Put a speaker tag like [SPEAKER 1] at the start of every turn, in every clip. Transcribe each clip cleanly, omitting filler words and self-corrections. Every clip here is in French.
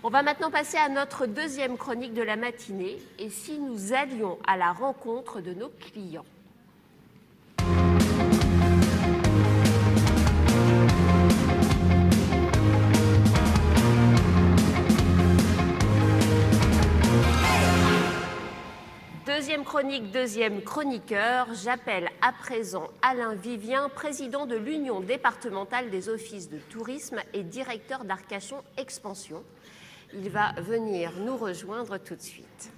[SPEAKER 1] On va maintenant passer à notre deuxième chronique de la matinée. Et si nous allions à la rencontre de nos clients? Deuxième chronique, deuxième chroniqueur. J'appelle à présent Alain Vivien, président de l'Union départementale des offices de tourisme et directeur d'Arcachon Expansion. Il va venir nous rejoindre tout de suite.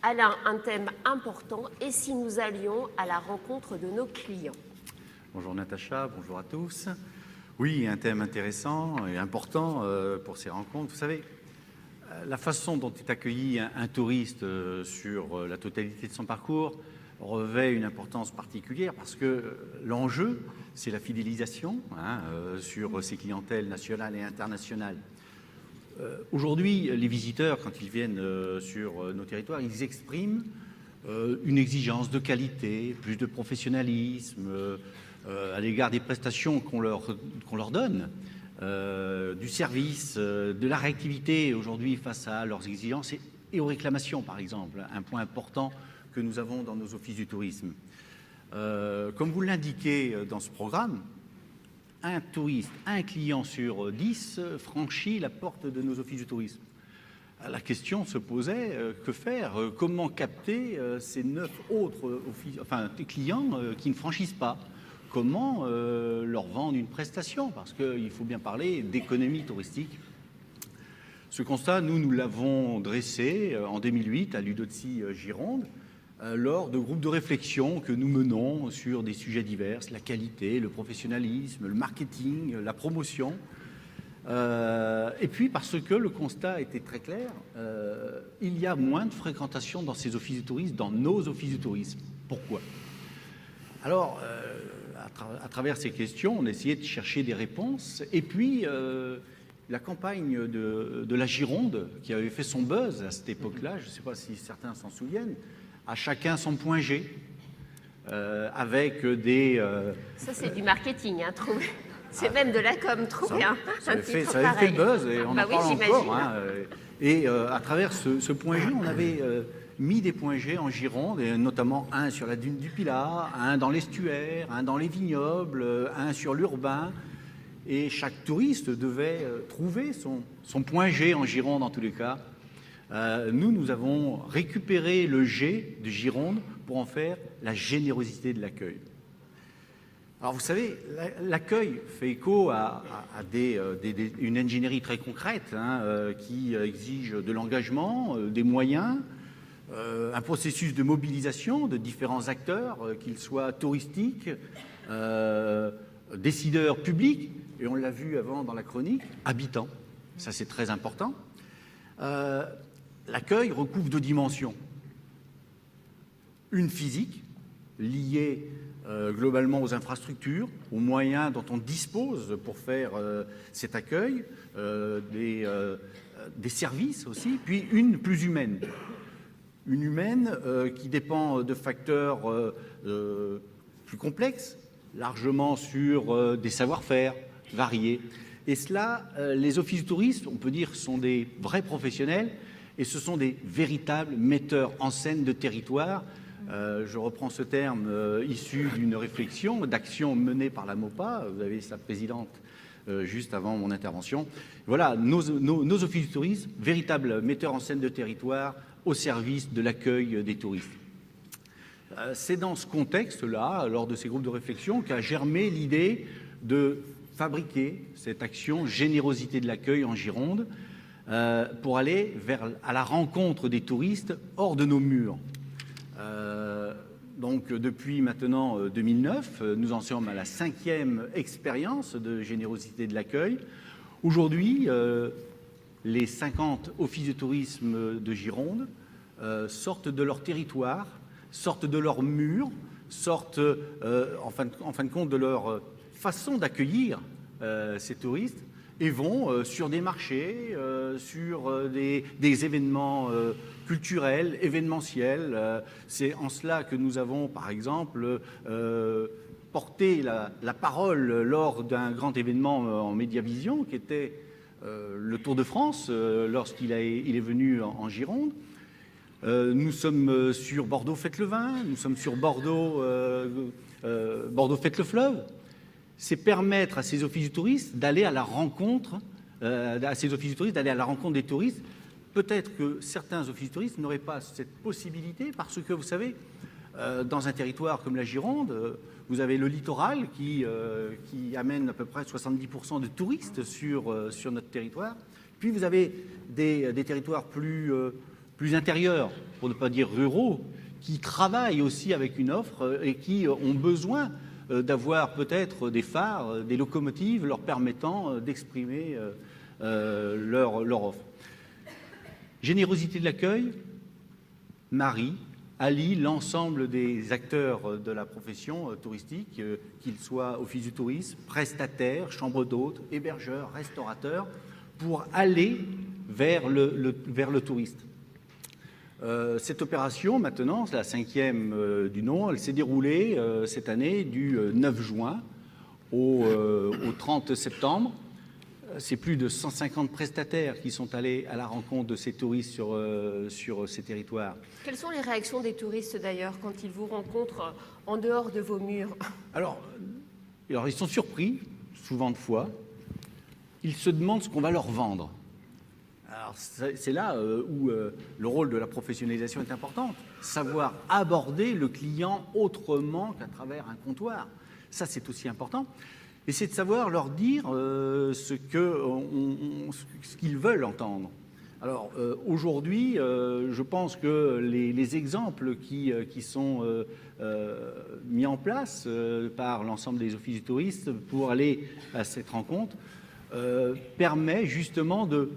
[SPEAKER 1] Alain, un thème important, et si nous allions à la rencontre de nos clients?
[SPEAKER 2] Bonjour Natacha, bonjour à tous. Oui, un thème intéressant et important pour ces rencontres. Vous savez, la façon dont est accueilli un touriste sur la totalité de son parcours revêt une importance particulière parce que l'enjeu, c'est la fidélisation sur ces clientèles nationales et internationales. Aujourd'hui, les visiteurs, quand ils viennent sur nos territoires, ils expriment une exigence de qualité, plus de professionnalisme à l'égard des prestations qu'on leur donne, du service, de la réactivité aujourd'hui face à leurs exigences et aux réclamations, par exemple, un point important que nous avons dans nos offices du tourisme. Comme vous l'indiquez dans ce programme, un touriste, un client sur 10 franchit la porte de nos offices du tourisme. La question se posait, que faire? Comment capter ces 9 autres clients qui ne franchissent pas? Comment leur vendre une prestation? Parce qu'il faut bien parler d'économie touristique. Ce constat, nous l'avons dressé en 2008 à l'UDOTSI Gironde, lors de groupes de réflexion que nous menons sur des sujets divers, la qualité, le professionnalisme, le marketing, la promotion. Et puis parce que le constat était très clair, il y a moins de fréquentation dans ces offices de tourisme, dans nos offices de tourisme. Pourquoi? Alors, à travers ces questions, on a essayé de chercher des réponses. Et puis, la campagne de la Gironde, qui avait fait son buzz à cette époque-là, je ne sais pas si certains s'en souviennent, à chacun son point G, avec des...
[SPEAKER 1] Ça, c'est du marketing, hein, trouver. C'est même de la com, trouver un
[SPEAKER 2] avait
[SPEAKER 1] titre
[SPEAKER 2] fait
[SPEAKER 1] pareil.
[SPEAKER 2] le buzz, et on en parle encore. Et
[SPEAKER 1] Hein.
[SPEAKER 2] à travers ce point G, on avait mis des points G en Gironde, et notamment un sur la dune du Pilat, un dans l'estuaire, un dans les vignobles, un sur l'urbain. Et chaque touriste devait trouver son point G en Gironde, en tous les cas. Nous avons récupéré le G de Gironde pour en faire la générosité de l'accueil. Alors vous savez, l'accueil fait écho à une ingénierie très concrète qui exige de l'engagement, des moyens, un processus de mobilisation de différents acteurs, qu'ils soient touristiques, décideurs publics, et on l'a vu avant dans la chronique, habitants. Ça, c'est très important. L'accueil recouvre 2 dimensions. Une physique, liée globalement aux infrastructures, aux moyens dont on dispose pour faire cet accueil, des services aussi, puis une plus humaine. Une humaine qui dépend de facteurs plus complexes, largement sur des savoir-faire variés. Et cela, les offices de tourisme, on peut dire, sont des vrais professionnels et ce sont des véritables metteurs en scène de territoire. Je reprends ce terme issu d'une réflexion, d'action menée par la MOPA. Vous avez sa présidente juste avant mon intervention. Voilà, nos offices de tourisme, véritables metteurs en scène de territoire au service de l'accueil des touristes. C'est dans ce contexte-là, lors de ces groupes de réflexion, qu'a germé l'idée de fabriquer cette action générosité de l'accueil en Gironde pour aller à la rencontre des touristes hors de nos murs. Donc depuis maintenant 2009, nous en sommes à la 5e expérience de générosité de l'accueil. Aujourd'hui, les 50 offices de tourisme de Gironde sortent de leur territoire, sortent de leurs murs, sortent en fin de compte de leur façon d'accueillir ces touristes et vont sur des marchés, sur des événements culturels, événementiels. C'est en cela que nous avons, par exemple, porté la parole lors d'un grand événement en Médiavision, qui était le Tour de France, lorsqu'il est venu en Gironde. Nous sommes sur Bordeaux Fête le Vin, nous sommes sur Bordeaux Fête le Fleuve. C'est permettre à ces offices du tourisme d'aller à la rencontre, des touristes. Peut-être que certains offices du tourisme n'auraient pas cette possibilité parce que, vous savez, dans un territoire comme la Gironde, vous avez le littoral qui amène à peu près 70% de touristes sur notre territoire. Puis vous avez des territoires plus intérieurs, pour ne pas dire ruraux, qui travaillent aussi avec une offre et qui ont besoin d'avoir peut-être des phares, des locomotives leur permettant d'exprimer leur offre. Générosité de l'accueil, Marie allie l'ensemble des acteurs de la profession touristique, qu'ils soient office du tourisme, prestataires, chambres d'hôtes, hébergeurs, restaurateurs, pour aller vers le touriste. Cette opération, maintenant, c'est la 5e du nom, elle s'est déroulée cette année du 9 juin au 30 septembre. C'est plus de 150 prestataires qui sont allés à la rencontre de ces touristes sur ces territoires.
[SPEAKER 1] Quelles sont les réactions des touristes d'ailleurs quand ils vous rencontrent en dehors de vos murs? Alors
[SPEAKER 2] ils sont surpris, souvent de fois. Ils se demandent ce qu'on va leur vendre. Alors c'est là où le rôle de la professionnalisation est important. Savoir aborder le client autrement qu'à travers un comptoir. Ça, c'est aussi important. Et c'est de savoir leur dire ce qu'ils veulent entendre. Alors aujourd'hui, je pense que les exemples qui sont mis en place par l'ensemble des offices du tourisme pour aller à cette rencontre permet justement de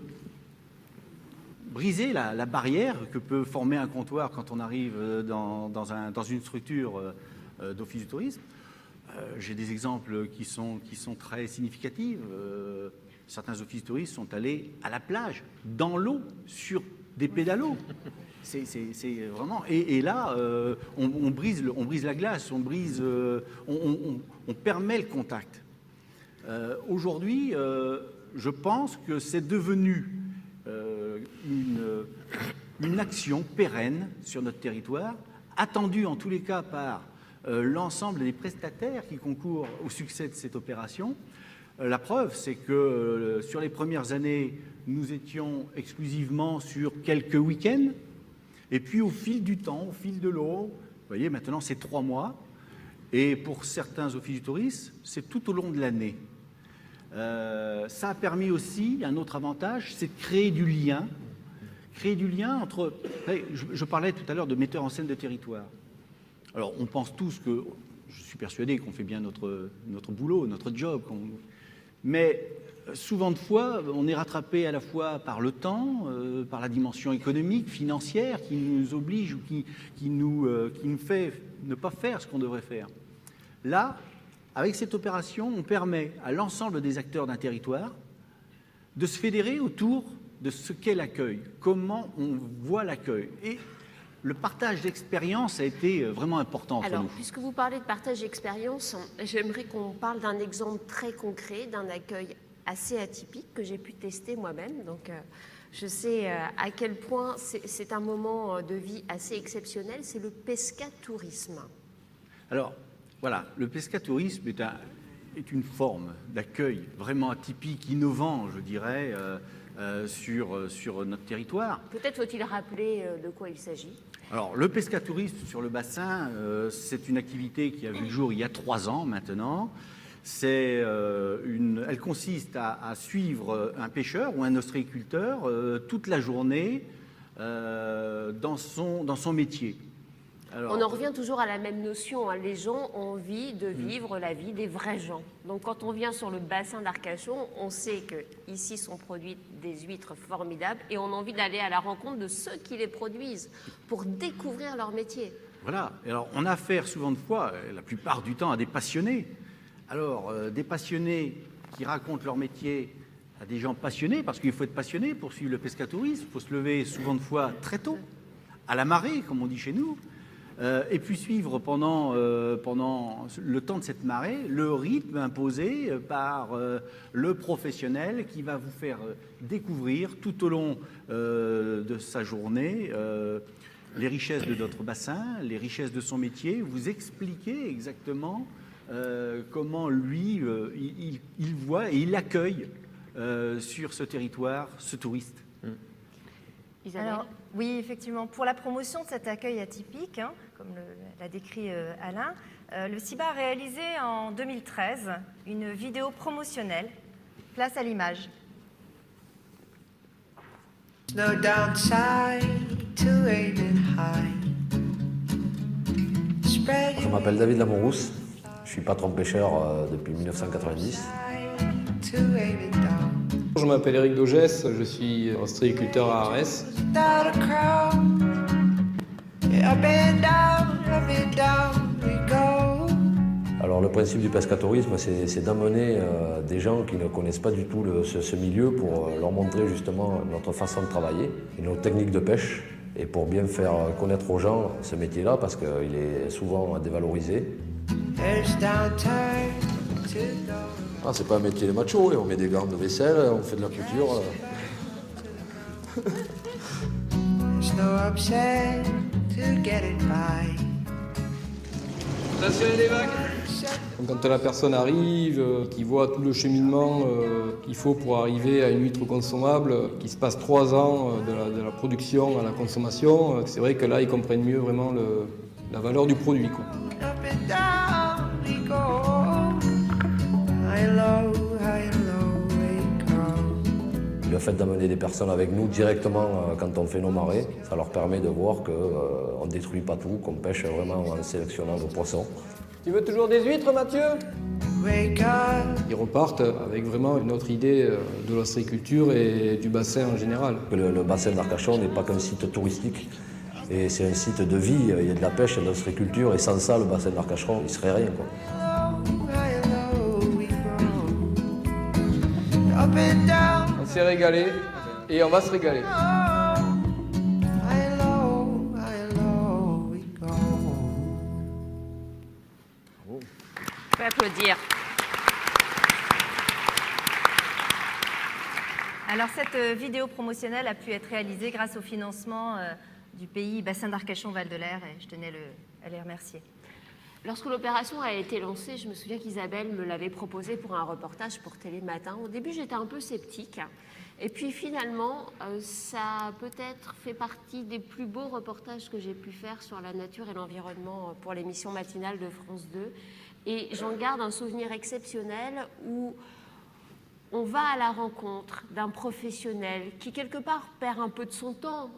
[SPEAKER 2] briser la barrière que peut former un comptoir quand on arrive dans une structure d'office du tourisme. J'ai des exemples qui sont très significatifs. Certains offices touristes sont allés à la plage, dans l'eau, sur des pédalos. C'est vraiment... Et là, on brise la glace, on permet le contact. Aujourd'hui, je pense que c'est devenu une action pérenne sur notre territoire, attendue en tous les cas par l'ensemble des prestataires qui concourent au succès de cette opération. La preuve, c'est que sur les premières années, nous étions exclusivement sur quelques week-ends. Et puis au fil du temps, au fil de l'eau, vous voyez, maintenant c'est 3 mois. Et pour certains offices du tourisme, c'est tout au long de l'année. Ça a permis aussi, un autre avantage, c'est de créer du lien. Créer du lien entre... Je parlais tout à l'heure de metteurs en scène de territoire. Alors, on pense tous que, je suis persuadé qu'on fait bien notre boulot, notre job, mais souvent de fois, on est rattrapé à la fois par le temps, par la dimension économique, financière, qui nous oblige ou qui nous fait ne pas faire ce qu'on devrait faire. Là, avec cette opération, on permet à l'ensemble des acteurs d'un territoire de se fédérer autour de ce qu'est l'accueil, comment on voit l'accueil. Et le partage d'expérience a été vraiment important entre nous.
[SPEAKER 1] Alors, puisque vous parlez de partage d'expérience, j'aimerais qu'on parle d'un exemple très concret, d'un accueil assez atypique que j'ai pu tester moi-même. Donc, je sais à quel point c'est un moment de vie assez exceptionnel, c'est le pescatourisme.
[SPEAKER 2] Alors, voilà, le pescatourisme est une forme d'accueil vraiment atypique, innovant, je dirais, sur notre territoire.
[SPEAKER 1] Peut-être faut-il rappeler de quoi il s'agit.
[SPEAKER 2] Alors, le pescatourisme sur le bassin, c'est une activité qui a vu le jour il y a 3 ans maintenant. Elle consiste à suivre un pêcheur ou un ostréiculteur toute la journée dans son métier. Alors,
[SPEAKER 1] on en revient toujours à la même notion. Les gens ont envie de vivre la vie des vrais gens. Donc quand on vient sur le bassin d'Arcachon, on sait qu'ici sont produites des huîtres formidables et on a envie d'aller à la rencontre de ceux qui les produisent pour découvrir leur métier.
[SPEAKER 2] Voilà. Alors on a affaire souvent de fois, la plupart du temps, à des passionnés. Alors des passionnés qui racontent leur métier à des gens passionnés, parce qu'il faut être passionné pour suivre le pescatourisme. Il faut se lever souvent de fois très tôt, à la marée, comme on dit chez nous, et puis suivre pendant le temps de cette marée le rythme imposé par le professionnel qui va vous faire découvrir tout au long de sa journée les richesses de notre bassin, les richesses de son métier, vous expliquer exactement comment lui, il voit et il accueille sur ce territoire ce touriste.
[SPEAKER 1] Isabelle.
[SPEAKER 3] Alors, oui, effectivement. Pour la promotion de cet accueil atypique, hein, comme l'a décrit Alain, le CIBA a réalisé en 2013 une vidéo promotionnelle, Place à l'image.
[SPEAKER 4] No downside to aiming high.
[SPEAKER 5] Je m'appelle David Lamorousse, je suis patron pêcheur depuis 1990.
[SPEAKER 4] To aiming down.
[SPEAKER 6] Je m'appelle Eric Dogès, je suis ostréiculteur à Arès.
[SPEAKER 4] Without a crowd. Yeah, up and down we go.
[SPEAKER 5] Alors le principe du pescatourisme, c'est d'amener des gens qui ne connaissent pas du tout ce milieu pour leur montrer justement notre façon de travailler et nos techniques de pêche et pour bien faire connaître aux gens ce métier-là parce qu'il est souvent dévalorisé.
[SPEAKER 4] There's downtime to go.
[SPEAKER 5] Ah, c'est pas un métier de macho, on met des gants de vaisselle, on fait de la couture.
[SPEAKER 4] There's no upset to getting by.
[SPEAKER 6] Quand la personne arrive, qui voit tout le cheminement qu'il faut pour arriver à une huître consommable, qui se passe 3 ans de la production à la consommation, c'est vrai que là, ils comprennent mieux vraiment la valeur du produit, quoi.
[SPEAKER 4] Up and down we go. High and low we go.
[SPEAKER 5] Le fait d'amener des personnes avec nous directement quand on fait nos marées, ça leur permet de voir qu'on ne détruit pas tout, qu'on pêche vraiment en sélectionnant nos poissons.
[SPEAKER 6] Tu veux toujours des huîtres, Mathieu?
[SPEAKER 4] Wake up.
[SPEAKER 6] Ils repartent avec vraiment une autre idée de l'ostréiculture et du bassin en général.
[SPEAKER 5] Le bassin d'Arcachon n'est pas qu'un site touristique, et c'est un site de vie, il y a de la pêche, il y a de l'ostréiculture, et sans ça, le bassin d'Arcachon, il ne serait rien, quoi.
[SPEAKER 4] High and low we go. Up and down.
[SPEAKER 6] On s'est régalé et on va se régaler.
[SPEAKER 4] High and low we go.
[SPEAKER 1] On peut applaudir.
[SPEAKER 3] Alors, cette vidéo promotionnelle a pu être réalisée grâce au financement du pays Bassin d'Arcachon-Val-de-Lair et je tenais à les remercier.
[SPEAKER 1] Lorsque l'opération a été lancée, je me souviens qu'Isabelle me l'avait proposé pour un reportage pour Télématin. Au début, j'étais un peu sceptique. Et puis finalement, ça a peut-être fait partie des plus beaux reportages que j'ai pu faire sur la nature et l'environnement pour l'émission matinale de France 2. Et j'en garde un souvenir exceptionnel où on va à la rencontre d'un professionnel qui, quelque part, perd un peu de son temps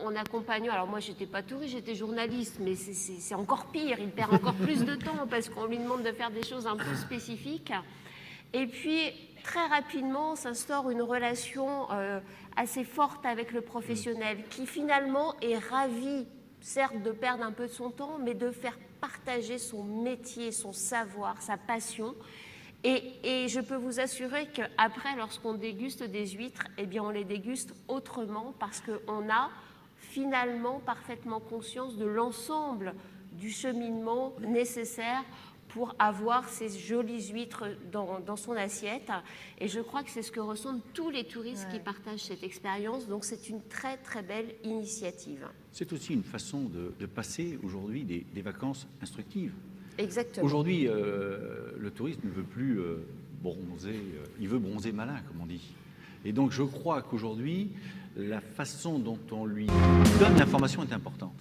[SPEAKER 1] en accompagnant. Alors moi, je n'étais pas touriste, j'étais journaliste, mais c'est encore pire. Il perd encore plus de temps parce qu'on lui demande de faire des choses un peu spécifiques. Et puis, très rapidement, s'instaure une relation assez forte avec le professionnel qui, finalement, est ravi, certes, de perdre un peu de son temps, mais de faire partager son métier, son savoir, sa passion. Et je peux vous assurer qu'après, lorsqu'on déguste des huîtres, eh bien, on les déguste autrement parce qu'on a finalement parfaitement conscience de l'ensemble du cheminement nécessaire pour avoir ces jolies huîtres dans son assiette. Et je crois que c'est ce que ressentent tous les touristes qui partagent cette expérience. Donc c'est une très très belle initiative.
[SPEAKER 2] C'est aussi une façon de passer aujourd'hui des vacances instructives.
[SPEAKER 1] Exactement.
[SPEAKER 2] Aujourd'hui, le touriste ne veut plus bronzer, il veut bronzer malin, comme on dit. Et donc je crois qu'aujourd'hui, la façon dont on lui donne l'information est importante.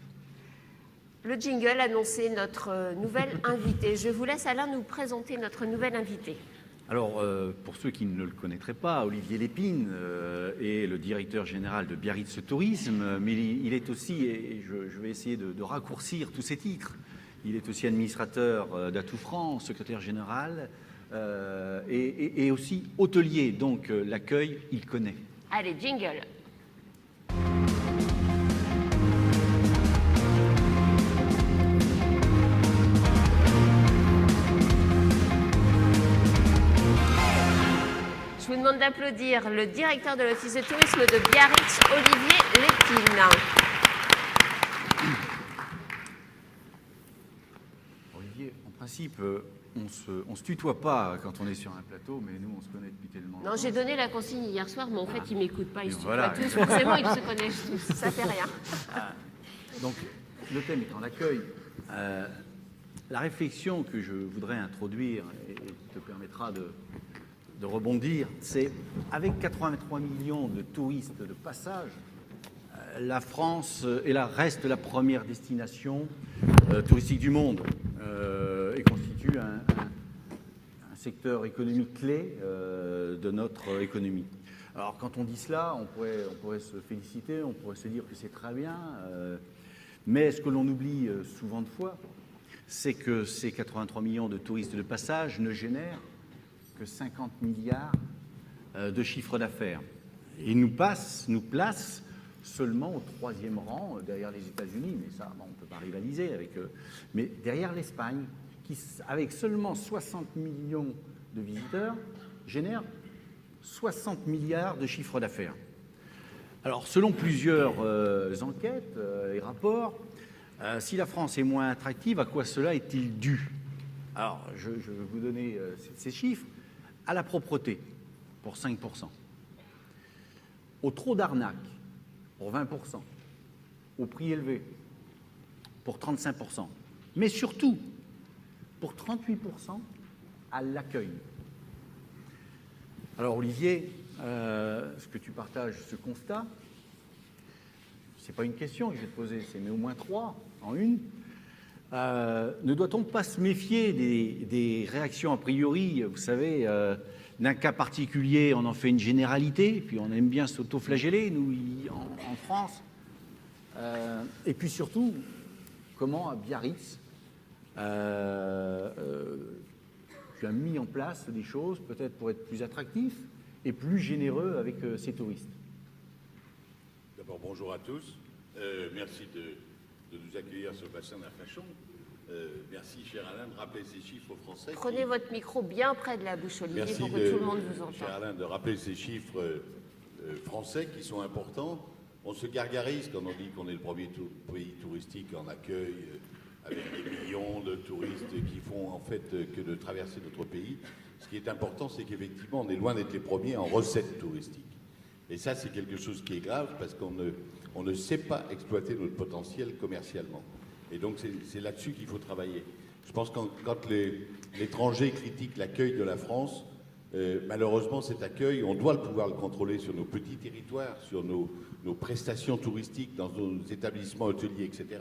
[SPEAKER 1] Le jingle annonçait notre nouvelle invitée. Je vous laisse, Alain, nous présenter notre nouvelle invitée.
[SPEAKER 2] Alors, pour ceux qui ne le connaîtraient pas, Olivier Lépine est le directeur général de Biarritz Tourisme, mais il est aussi, et je vais essayer de raccourcir tous ses titres, il est aussi administrateur d'Atout France, secrétaire général, et aussi hôtelier. Donc, l'accueil, il connaît.
[SPEAKER 1] Allez, jingle. Je vous demande demande d'applaudir le directeur de l'Office de tourisme de Biarritz, Olivier Lépine.
[SPEAKER 2] Olivier, en principe, on se tutoie pas quand on est sur un plateau, mais nous, on se connaît depuis tellement longtemps.
[SPEAKER 1] Non, j'ai donné la consigne hier soir, mais en fait, ils m'écoutent pas, ils se tutoient
[SPEAKER 2] Voilà.
[SPEAKER 1] tous. Forcément, ils se connaissent tous. Ça fait rien.
[SPEAKER 2] Donc, le thème étant l'accueil, la réflexion que je voudrais introduire et te permettra de rebondir, c'est avec 83 millions de touristes de passage, la France reste la première destination touristique du monde et constitue un secteur économique clé de notre économie. Alors quand on dit cela, on pourrait se féliciter, on pourrait se dire que c'est très bien, mais ce que l'on oublie souvent de fois, c'est que ces 83 millions de touristes de passage ne génèrent que 50 milliards de chiffre d'affaires. Et nous placent seulement au 3e rang, derrière les États-Unis, mais ça, bon, on ne peut pas rivaliser avec eux, mais derrière l'Espagne, qui, avec seulement 60 millions de visiteurs, génère 60 milliards de chiffre d'affaires. Alors, selon plusieurs enquêtes et rapports, si la France est moins attractive, à quoi cela est-il dû? Alors, je vais vous donner ces chiffres. À la propreté, pour 5%. Au trop d'arnaques, pour 20%. Au prix élevé, pour 35%. Mais surtout, pour 38% à l'accueil. Alors Olivier, est-ce que tu partages ce constat? Ce n'est pas une question que je vais te poser, c'est mais au moins 3 en une. Ne doit-on pas se méfier des réactions a priori, vous savez, d'un cas particulier, on en fait une généralité, puis on aime bien s'auto-flageller, nous, en France. Et puis surtout, comment à Biarritz, tu as mis en place des choses peut-être pour être plus attractif et plus généreux avec ces touristes.
[SPEAKER 7] D'abord, bonjour à tous. Merci de nous accueillir sur le bassin d'Arcachon. Merci, cher Alain, de rappeler ces chiffres français.
[SPEAKER 1] Prenez votre micro bien près de la bouche, Olivier,
[SPEAKER 7] Merci
[SPEAKER 1] pour que tout le monde vous entende.
[SPEAKER 7] Cher Alain, de rappeler ces chiffres français qui sont importants. On se gargarise quand on dit qu'on est le premier pays touristique en accueil, avec des millions de touristes qui font en fait que de traverser notre pays. Ce qui est important, c'est qu'effectivement, on est loin d'être les premiers en recettes touristiques. Et ça, c'est quelque chose qui est grave parce qu'on ne sait pas exploiter notre potentiel commercialement. Et donc, c'est là-dessus qu'il faut travailler. Je pense que quand l'étranger critique l'accueil de la France, malheureusement, cet accueil, on doit pouvoir le contrôler sur nos petits territoires, sur nos prestations touristiques, dans nos établissements hôteliers, etc.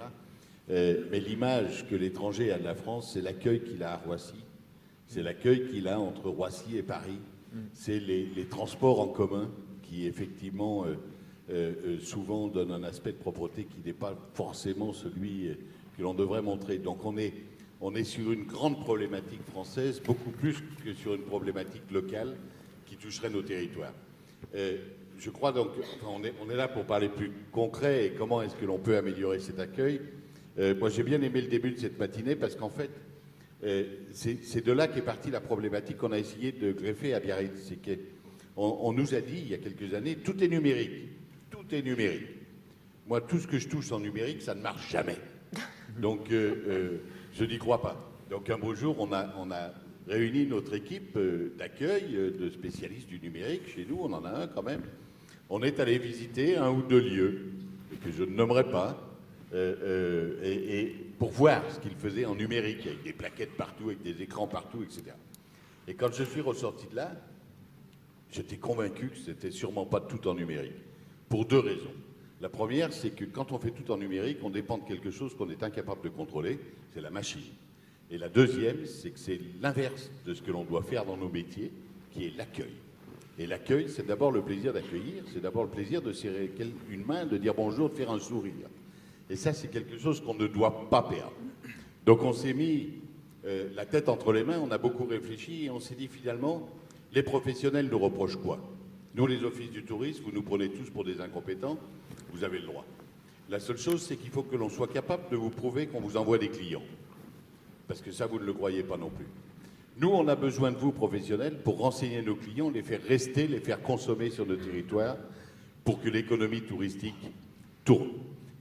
[SPEAKER 7] Mais l'image que l'étranger a de la France, c'est l'accueil qu'il a à Roissy, c'est l'accueil qu'il a entre Roissy et Paris, c'est les transports en commun qui, effectivement, souvent donnent un aspect de propreté qui n'est pas forcément celui que l'on devrait montrer. Donc on est sur une grande problématique française, beaucoup plus que sur une problématique locale qui toucherait nos territoires. Je crois donc, on est là pour parler plus concret et comment est-ce que l'on peut améliorer cet accueil. Moi j'ai bien aimé le début de cette matinée parce qu'en fait, c'est de là qu'est partie la problématique qu'on a essayé de greffer à Biarritz. C'est qu'on nous a dit il y a quelques années, tout est numérique. Tout est numérique. Moi, tout ce que je touche en numérique, ça ne marche jamais. Donc, je n'y crois pas. Donc, un beau jour, on a réuni notre équipe d'accueil de spécialistes du numérique. Chez nous, on en a un quand même. On est allé visiter 1 ou 2 lieux, que je ne nommerai pas, et pour voir ce qu'ils faisaient en numérique, avec des plaquettes partout, avec des écrans partout, etc. Et quand je suis ressorti de là, j'étais convaincu que c'était sûrement pas tout en numérique, pour 2 raisons. La première, c'est que quand on fait tout en numérique, on dépend de quelque chose qu'on est incapable de contrôler, c'est la machine. Et la deuxième, c'est que c'est l'inverse de ce que l'on doit faire dans nos métiers, qui est l'accueil. Et l'accueil, c'est d'abord le plaisir d'accueillir, c'est d'abord le plaisir de serrer une main, de dire bonjour, de faire un sourire. Et ça, c'est quelque chose qu'on ne doit pas perdre. Donc on s'est mis la tête entre les mains, on a beaucoup réfléchi et on s'est dit finalement, les professionnels nous reprochent quoi? Nous, les offices du tourisme, vous nous prenez tous pour des incompétents, vous avez le droit. La seule chose, c'est qu'il faut que l'on soit capable de vous prouver qu'on vous envoie des clients. Parce que ça, vous ne le croyez pas non plus. Nous, on a besoin de vous, professionnels, pour renseigner nos clients, les faire rester, les faire consommer sur notre territoire, pour que l'économie touristique tourne.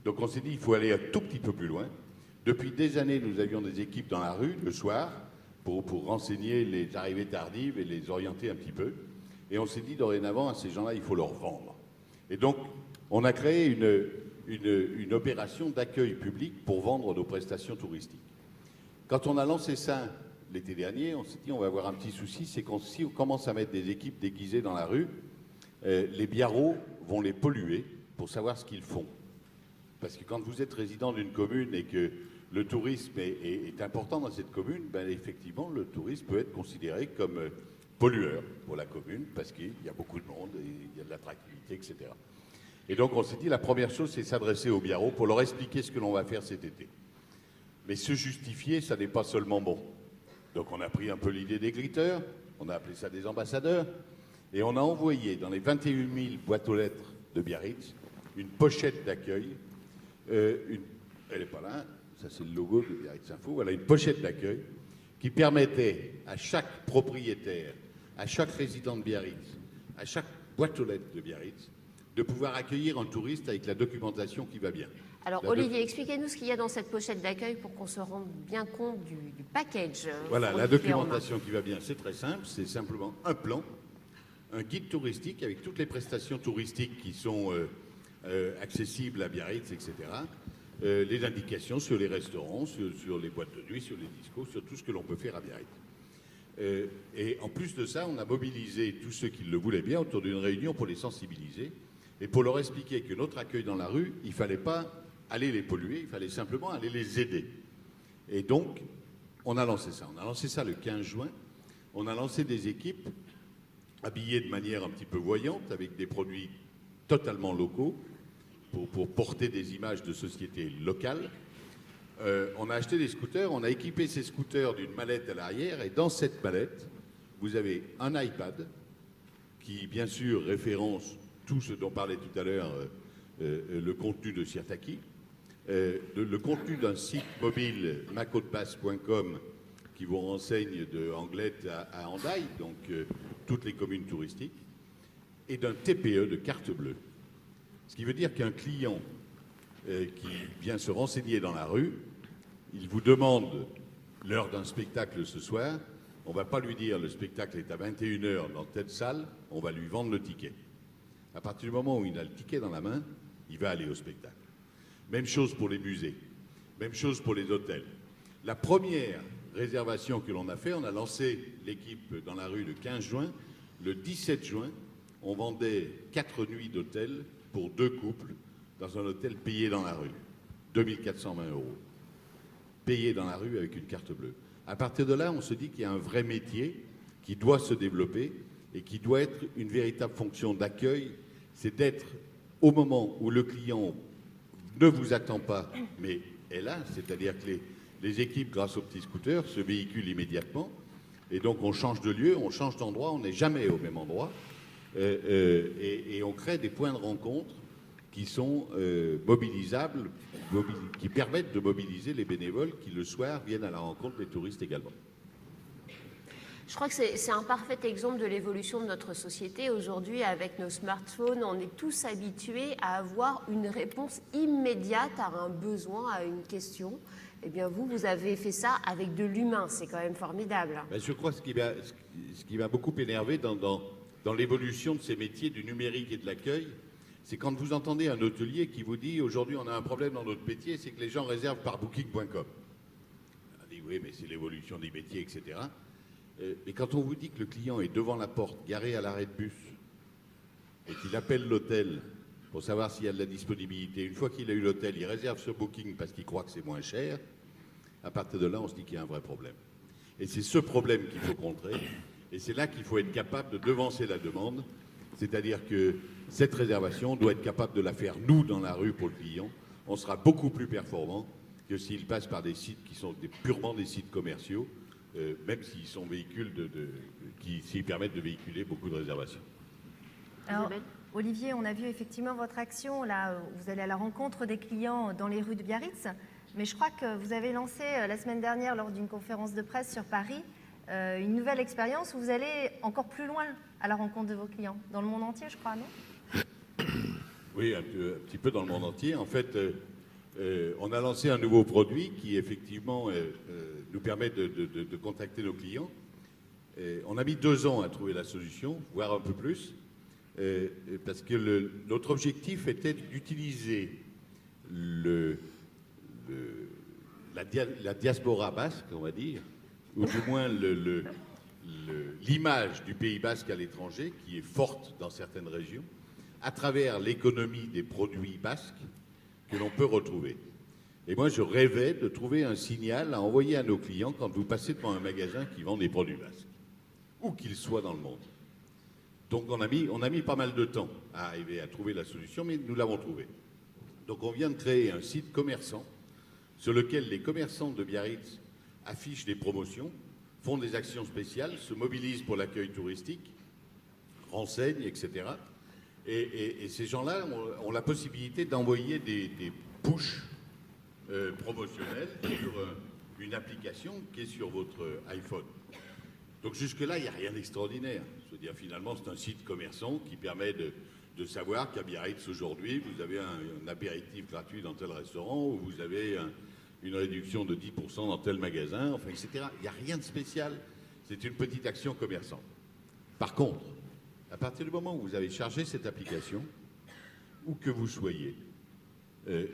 [SPEAKER 7] Donc on s'est dit, il faut aller un tout petit peu plus loin. Depuis des années, nous avions des équipes dans la rue, le soir, pour renseigner les arrivées tardives et les orienter un petit peu. Et on s'est dit, dorénavant, à ces gens-là, il faut leur vendre. Et donc, on a créé une opération d'accueil public pour vendre nos prestations touristiques. Quand on a lancé ça l'été dernier, on s'est dit, on va avoir un petit souci, c'est que si on commence à mettre des équipes déguisées dans la rue, les biarros vont les polluer pour savoir ce qu'ils font. Parce que quand vous êtes résident d'une commune et que le tourisme est important dans cette commune, ben effectivement, le tourisme peut être considéré comme pollueur pour la commune, parce qu'il y a beaucoup de monde, et il y a de l'attractivité, etc. Et donc on s'est dit, la première chose, c'est s'adresser aux biarros pour leur expliquer ce que l'on va faire cet été. Mais se justifier, ça n'est pas seulement bon. Donc on a pris un peu l'idée des glitters, on a appelé ça des ambassadeurs, et on a envoyé dans les 21 000 boîtes aux lettres de Biarritz une pochette d'accueil. Elle n'est pas là, ça c'est le logo de Biarritz Info. Voilà, une pochette d'accueil qui permettait à chaque propriétaire, à chaque résident de Biarritz, à chaque boîte aux lettres de Biarritz, de pouvoir accueillir un touriste avec la documentation qui va bien.
[SPEAKER 1] Alors Olivier, expliquez-nous ce qu'il y a dans cette pochette d'accueil pour qu'on se rende bien compte du package.
[SPEAKER 7] Voilà, la documentation qui va bien, c'est très simple, c'est simplement un plan, un guide touristique avec toutes les prestations touristiques qui sont accessibles à Biarritz, etc. Les indications sur les restaurants, sur les boîtes de nuit, sur les discos, sur tout ce que l'on peut faire à Biarritz. Et en plus de ça, on a mobilisé tous ceux qui le voulaient bien autour d'une réunion pour les sensibiliser et pour leur expliquer que notre accueil dans la rue, il ne fallait pas aller les polluer, il fallait simplement aller les aider. Et donc, on a lancé ça. On a lancé ça le 15 juin. On a lancé des équipes habillées de manière un petit peu voyante, avec des produits totalement locaux, pour porter des images de sociétés locales. On a acheté des scooters, on a équipé ces scooters d'une mallette à l'arrière, et dans cette mallette, vous avez un iPad qui, bien sûr, référence tout ce dont parlait tout à l'heure le contenu de Sirtaki, le contenu d'un site mobile macotpass.com qui vous renseigne de Anglette à Hendaye, donc toutes les communes touristiques, et d'un TPE de carte bleue. Ce qui veut dire qu'un client qui vient se renseigner dans la rue, il vous demande l'heure d'un spectacle ce soir, on ne va pas lui dire le spectacle est à 21h dans telle salle, on va lui vendre le ticket. À partir du moment où il a le ticket dans la main, il va aller au spectacle. Même chose pour les musées, même chose pour les hôtels. La première réservation que l'on a fait, on a lancé l'équipe dans la rue le 15 juin. Le 17 juin, on vendait 4 nuits d'hôtel pour 2 couples dans un hôtel payé dans la rue. 2420 €. Payé dans la rue avec une carte bleue. À partir de là, on se dit qu'il y a un vrai métier qui doit se développer et qui doit être une véritable fonction d'accueil. C'est d'être au moment où le client ne vous attend pas, mais est là, c'est-à-dire que les équipes, grâce aux petits scooters, se véhiculent immédiatement, et donc on change de lieu, on change d'endroit, on n'est jamais au même endroit, et on crée des points de rencontre qui sont mobilisables, qui permettent de mobiliser les bénévoles qui, le soir, viennent à la rencontre des touristes également.
[SPEAKER 1] Je crois que c'est un parfait exemple de l'évolution de notre société. Aujourd'hui, avec nos smartphones, on est tous habitués à avoir une réponse immédiate à un besoin, à une question. Eh bien, vous avez fait ça avec de l'humain. C'est quand même formidable.
[SPEAKER 7] Ben, je crois que ce qui m'a beaucoup énervé dans l'évolution de ces métiers du numérique et de l'accueil, c'est quand vous entendez un hôtelier qui vous dit « Aujourd'hui, on a un problème dans notre métier, c'est que les gens réservent par booking.com ». On dit « Oui, mais c'est l'évolution des métiers, etc. » Et quand on vous dit que le client est devant la porte, garé à l'arrêt de bus, et qu'il appelle l'hôtel pour savoir s'il y a de la disponibilité, une fois qu'il a eu l'hôtel, il réserve sur Booking parce qu'il croit que c'est moins cher, à partir de là, on se dit qu'il y a un vrai problème. Et c'est ce problème qu'il faut contrer, et c'est là qu'il faut être capable de devancer la demande, c'est-à-dire que cette réservation, on doit être capable de la faire, nous, dans la rue, pour le client. On sera beaucoup plus performant que s'il passe par des sites qui sont purement des sites commerciaux, même s'ils sont véhicules s'ils permettent de véhiculer beaucoup de réservations.
[SPEAKER 3] Alors, Olivier, on a vu effectivement votre action, là, vous allez à la rencontre des clients dans les rues de Biarritz, mais je crois que vous avez lancé la semaine dernière, lors d'une conférence de presse sur Paris, une nouvelle expérience où vous allez encore plus loin à la rencontre de vos clients, dans le monde entier, je crois, non?
[SPEAKER 7] Oui, un petit peu dans le monde entier. En fait, on a lancé un nouveau produit qui, effectivement, nous permet de contacter nos clients. On a mis 2 ans à trouver la solution, voire un peu plus, parce que notre objectif était d'utiliser la diaspora basque, on va dire, ou du moins l'image du Pays basque à l'étranger, qui est forte dans certaines régions, à travers l'économie des produits basques que l'on peut retrouver. Et moi, je rêvais de trouver un signal à envoyer à nos clients quand vous passez devant un magasin qui vend des produits basques, où qu'ils soient dans le monde. Donc on a mis pas mal de temps à arriver à trouver la solution, mais nous l'avons trouvée. Donc on vient de créer un site commerçant sur lequel les commerçants de Biarritz affichent des promotions, font des actions spéciales, se mobilisent pour l'accueil touristique, renseignent, etc. Et ces gens-là ont la possibilité d'envoyer des pushs promotionnels sur une application qui est sur votre iPhone. Donc jusque-là, il n'y a rien d'extraordinaire. Je veux dire, finalement, c'est un site commerçant qui permet de savoir qu'à Biarritz, aujourd'hui, vous avez un apéritif gratuit dans tel restaurant, ou vous avez une réduction de 10% dans tel magasin, enfin, etc. Il n'y a rien de spécial. C'est une petite action commerçante. Par contre, à partir du moment où vous avez chargé cette application, où que vous soyez,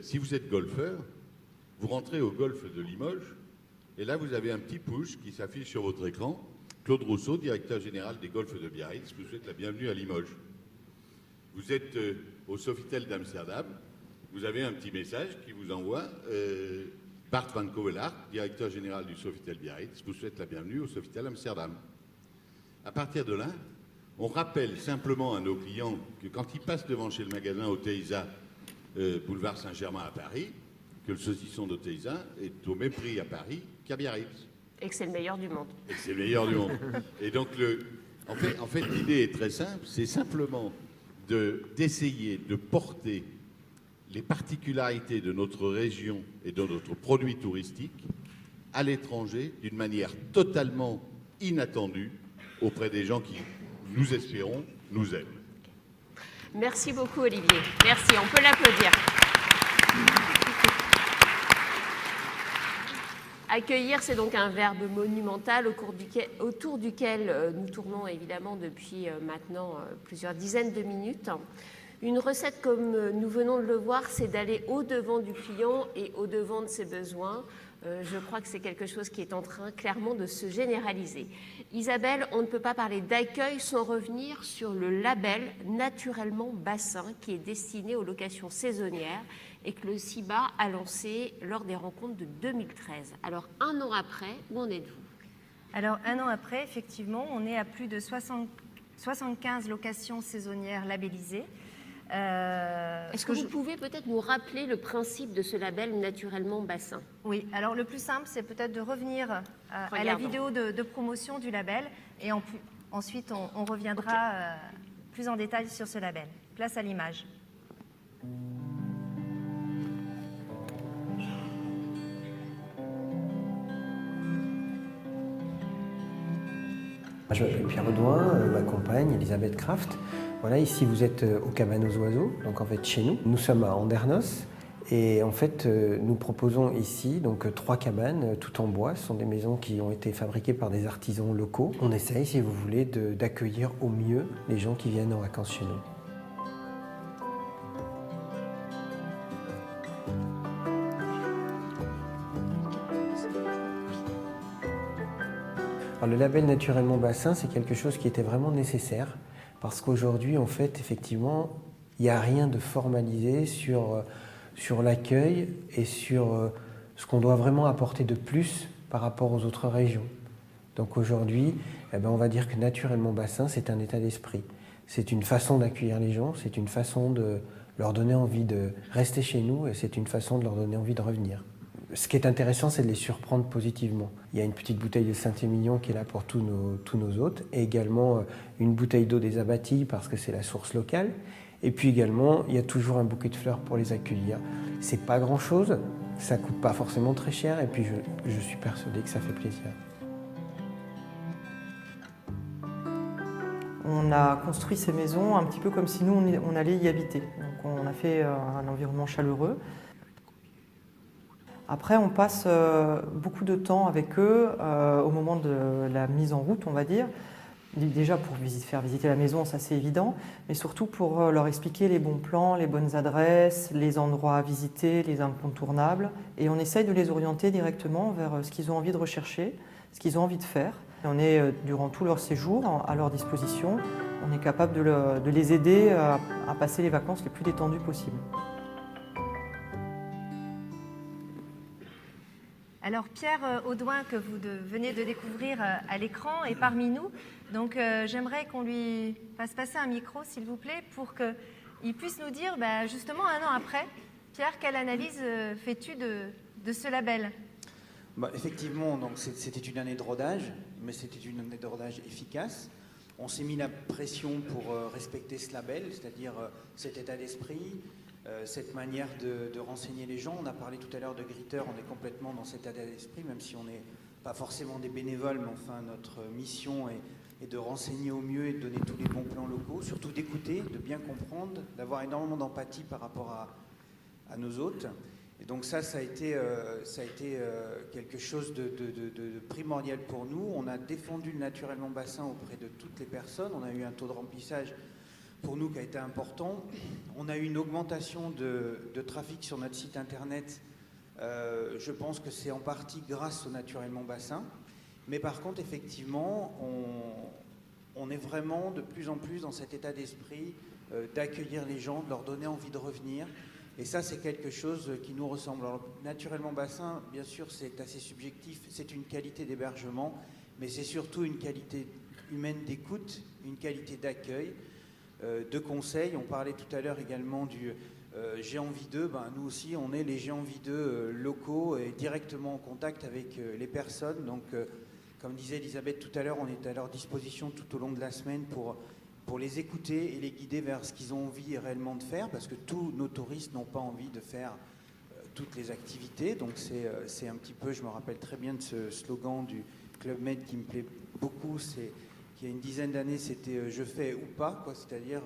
[SPEAKER 7] si vous êtes golfeur, vous rentrez au golf de Limoges, et là, vous avez un petit push qui s'affiche sur votre écran. Claude Rousseau, directeur général des golfs de Biarritz, vous souhaite la bienvenue à Limoges. Vous êtes au Sofitel d'Amsterdam, vous avez un petit message qui vous envoie Bart van Kovelaar, directeur général du Sofitel Biarritz, vous souhaite la bienvenue au Sofitel Amsterdam. À partir de là, on rappelle simplement à nos clients que quand ils passent devant chez le magasin Oteiza, boulevard Saint-Germain à Paris, que le saucisson d'Oteiza est au même prix à Paris qu'à Biarritz.
[SPEAKER 1] Et que c'est le meilleur du monde.
[SPEAKER 7] Et c'est le meilleur du monde. Et donc, en fait l'idée est très simple, c'est simplement d'essayer de porter les particularités de notre région et de notre produit touristique à l'étranger d'une manière totalement inattendue auprès des gens qui, nous espérons, nous aiment.
[SPEAKER 1] Merci beaucoup, Olivier. Merci, on peut l'applaudir. Accueillir, c'est donc un verbe monumental autour duquel nous tournons évidemment depuis maintenant plusieurs dizaines de minutes. Une recette, comme nous venons de le voir, c'est d'aller au-devant du client et au-devant de ses besoins. Je crois que c'est quelque chose qui est en train clairement de se généraliser. Isabelle, on ne peut pas parler d'accueil sans revenir sur le label Naturellement Bassin qui est destiné aux locations saisonnières et que le CIBA a lancé lors des rencontres de 2013. Alors, un an après, où en êtes-vous?
[SPEAKER 3] Alors, un an après, effectivement, on est à plus de 75 locations saisonnières labellisées.
[SPEAKER 1] Est-ce que vous pouvez peut-être nous rappeler le principe de ce label Naturellement Bassin?
[SPEAKER 3] Oui, alors le plus simple, c'est peut-être de revenir à la vidéo de promotion du label et ensuite on reviendra plus en détail sur ce label. Place à l'image.
[SPEAKER 8] Je m'appelle Pierre Audouin, ma compagne Elisabeth Kraft. Voilà, ici vous êtes aux Cabanes aux Oiseaux, donc en fait chez nous. Nous sommes à Andernos et en fait nous proposons ici donc 3 cabanes tout en bois. Ce sont des maisons qui ont été fabriquées par des artisans locaux. On essaye, si vous voulez, d'accueillir au mieux les gens qui viennent en vacances chez nous. Alors, le label Naturellement Bassin, c'est quelque chose qui était vraiment nécessaire parce qu'aujourd'hui, en fait, effectivement, il n'y a rien de formalisé sur l'accueil et sur ce qu'on doit vraiment apporter de plus par rapport aux autres régions. Donc aujourd'hui, on va dire que Naturellement Bassin, c'est un état d'esprit. C'est une façon d'accueillir les gens, c'est une façon de leur donner envie de rester chez nous et c'est une façon de leur donner envie de revenir. Ce qui est intéressant, c'est de les surprendre positivement. Il y a une petite bouteille de Saint-Émilion qui est là pour tous nos hôtes, et également une bouteille d'eau des Abattilles parce que c'est la source locale. Et puis également, il y a toujours un bouquet de fleurs pour les accueillir. C'est pas grand-chose, ça coûte pas forcément très cher, et puis je suis persuadé que ça fait plaisir.
[SPEAKER 9] On a construit ces maisons un petit peu comme si nous, on allait y habiter. Donc on a fait un environnement chaleureux. Après, on passe beaucoup de temps avec eux au moment de la mise en route, on va dire. Déjà pour faire visiter la maison, ça c'est évident, mais surtout pour leur expliquer les bons plans, les bonnes adresses, les endroits à visiter, les incontournables. Et on essaye de les orienter directement vers ce qu'ils ont envie de rechercher, ce qu'ils ont envie de faire. Et on est, durant tout leur séjour, à leur disposition. On est capable de les aider à passer les vacances les plus détendues possibles.
[SPEAKER 3] Alors Pierre Audouin, que vous venez de découvrir à l'écran, est parmi nous. Donc j'aimerais qu'on lui fasse passer un micro, s'il vous plaît, pour qu'il puisse nous dire, justement, 1 an après, Pierre, quelle analyse fais-tu de ce label ?
[SPEAKER 10] Effectivement, donc c'était une année de rodage, mais c'était une année de rodage efficace. On s'est mis la pression pour respecter ce label, c'est-à-dire cet état d'esprit, cette manière de renseigner les gens. On a parlé tout à l'heure de Gritter, on est complètement dans cet état d'esprit, même si on n'est pas forcément des bénévoles, mais enfin notre mission est de renseigner au mieux et de donner tous les bons plans locaux, surtout d'écouter, de bien comprendre, d'avoir énormément d'empathie par rapport à nos hôtes. Et donc ça a été quelque chose de primordial pour nous. On a défendu le naturellement bassin auprès de toutes les personnes. On a eu un taux de remplissage pour nous qui a été important. On a eu une augmentation de trafic sur notre site internet. Je pense que c'est en partie grâce au naturellement bassin. Mais par contre, effectivement, on est vraiment de plus en plus dans cet état d'esprit d'accueillir les gens, de leur donner envie de revenir. Et ça, c'est quelque chose qui nous ressemble. Alors, naturellement bassin, bien sûr, c'est assez subjectif. C'est une qualité d'hébergement, mais c'est surtout une qualité humaine d'écoute, une qualité d'accueil, de conseil. On parlait tout à l'heure également du J'ai envie d'eux. Nous aussi, on est les J'ai envie d'eux locaux et directement en contact avec les personnes. Donc, comme disait Elisabeth tout à l'heure, on est à leur disposition tout au long de la semaine pour les écouter et les guider vers ce qu'ils ont envie réellement de faire, parce que tous nos touristes n'ont pas envie de faire toutes les activités. Donc c'est un petit peu, je me rappelle très bien de ce slogan du Club Med qui me plaît beaucoup, c'est qu'il y a une dizaine d'années, c'était « je fais ou pas », c'est-à-dire,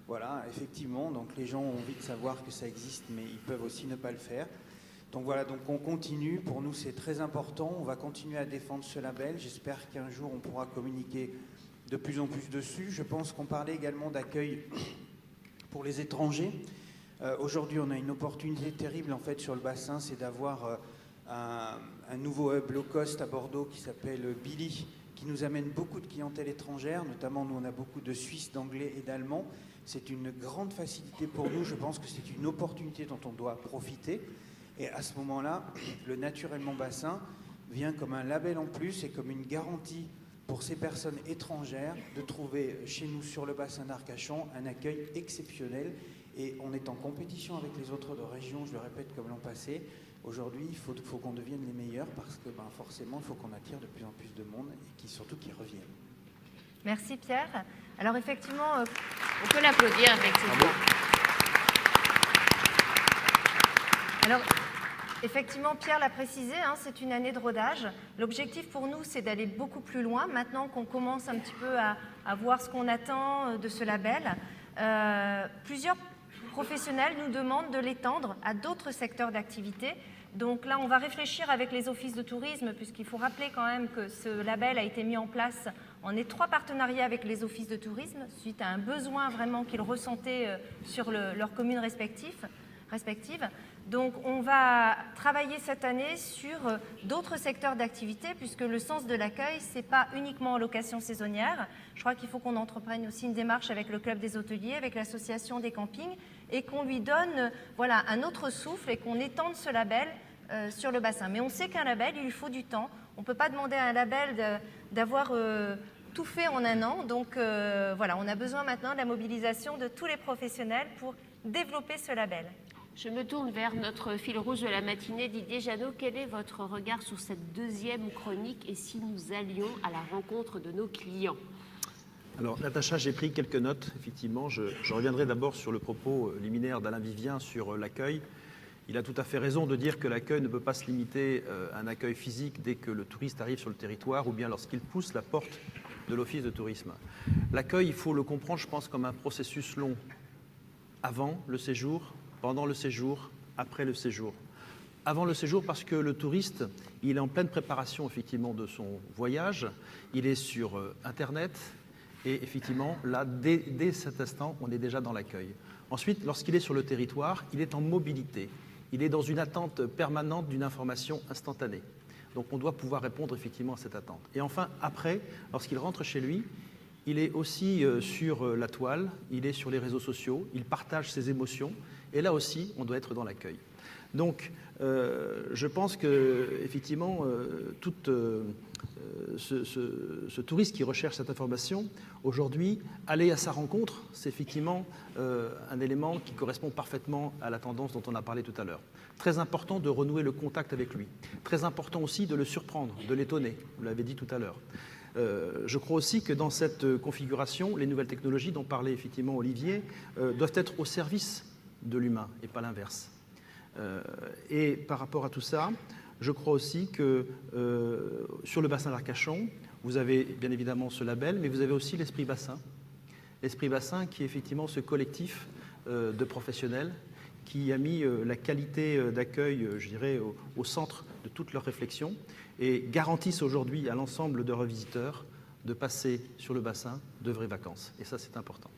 [SPEAKER 10] voilà, effectivement, donc les gens ont envie de savoir que ça existe, mais ils peuvent aussi ne pas le faire. Donc voilà, donc on continue, pour nous c'est très important, on va continuer à défendre ce label, j'espère qu'un jour on pourra communiquer de plus en plus dessus. Je pense qu'on parlait également d'accueil pour les étrangers. Aujourd'hui, on a une opportunité terrible en fait sur le bassin, c'est d'avoir un nouveau hub low cost à Bordeaux qui s'appelle Billy, qui nous amène beaucoup de clientèle étrangère, notamment nous on a beaucoup de Suisses, d'Anglais et d'Allemands. C'est une grande facilité pour nous, je pense que c'est une opportunité dont on doit profiter. Et à ce moment-là, le naturellement bassin vient comme un label en plus et comme une garantie pour ces personnes étrangères de trouver chez nous sur le bassin d'Arcachon un accueil exceptionnel. Et on est en compétition avec les autres de région, je le répète comme l'an passé. Aujourd'hui, il faut qu'on devienne les meilleurs parce que forcément, il faut qu'on attire de plus en plus de monde et surtout qu'ils reviennent.
[SPEAKER 3] Merci Pierre. Alors effectivement,
[SPEAKER 1] on peut l'applaudir effectivement.
[SPEAKER 3] Alors, effectivement, Pierre l'a précisé, c'est une année de rodage. L'objectif pour nous, c'est d'aller beaucoup plus loin. Maintenant qu'on commence un petit peu à voir ce qu'on attend de ce label, plusieurs professionnels nous demandent de l'étendre à d'autres secteurs d'activité. Donc là, on va réfléchir avec les offices de tourisme, puisqu'il faut rappeler quand même que ce label a été mis en place en étroit partenariat avec les offices de tourisme, suite à un besoin vraiment qu'ils ressentaient sur leurs communes respectives. Donc on va travailler cette année sur d'autres secteurs d'activité, puisque le sens de l'accueil, ce n'est pas uniquement en location saisonnière. Je crois qu'il faut qu'on entreprenne aussi une démarche avec le Club des hôteliers, avec l'association des campings, et qu'on lui donne un autre souffle et qu'on étende ce label sur le bassin. Mais on sait qu'un label, il lui faut du temps. On ne peut pas demander à un label d'avoir tout fait en un an. Donc on a besoin maintenant de la mobilisation de tous les professionnels pour développer ce label.
[SPEAKER 1] Je me tourne vers notre fil rouge de la matinée, Didier Janot. Quel est votre regard sur cette deuxième chronique et si nous allions à la rencontre de nos clients ?
[SPEAKER 11] Alors, Natacha, j'ai pris quelques notes, effectivement. Je reviendrai d'abord sur le propos liminaire d'Alain Vivien sur l'accueil. Il a tout à fait raison de dire que l'accueil ne peut pas se limiter à un accueil physique dès que le touriste arrive sur le territoire ou bien lorsqu'il pousse la porte de l'Office de tourisme. L'accueil, il faut le comprendre, je pense, comme un processus long. Avant le séjour, pendant le séjour, après le séjour. Avant le séjour parce que le touriste, il est en pleine préparation effectivement de son voyage, il est sur Internet et effectivement là, dès cet instant, on est déjà dans l'accueil. Ensuite, lorsqu'il est sur le territoire, il est en mobilité, il est dans une attente permanente d'une information instantanée. Donc on doit pouvoir répondre effectivement à cette attente. Et enfin, après, lorsqu'il rentre chez lui, il est aussi sur la toile, il est sur les réseaux sociaux, il partage ses émotions et là aussi, on doit être dans l'accueil. Donc, je pense que effectivement, tout ce touriste qui recherche cette information, aujourd'hui, aller à sa rencontre, c'est effectivement un élément qui correspond parfaitement à la tendance dont on a parlé tout à l'heure. Très important de renouer le contact avec lui. Très important aussi de le surprendre, de l'étonner. Vous l'avez dit tout à l'heure. Je crois aussi que dans cette configuration, les nouvelles technologies dont parlait effectivement Olivier doivent être au service de l'humain et pas l'inverse. Et par rapport à tout ça, je crois aussi que sur le bassin d'Arcachon, vous avez bien évidemment ce label, mais vous avez aussi l'Esprit Bassin. L'Esprit Bassin qui est effectivement ce collectif de professionnels qui a mis la qualité d'accueil, je dirais, au centre de toutes leurs réflexions et garantissent aujourd'hui à l'ensemble de leurs visiteurs de passer sur le bassin de vraies vacances. Et ça, c'est important.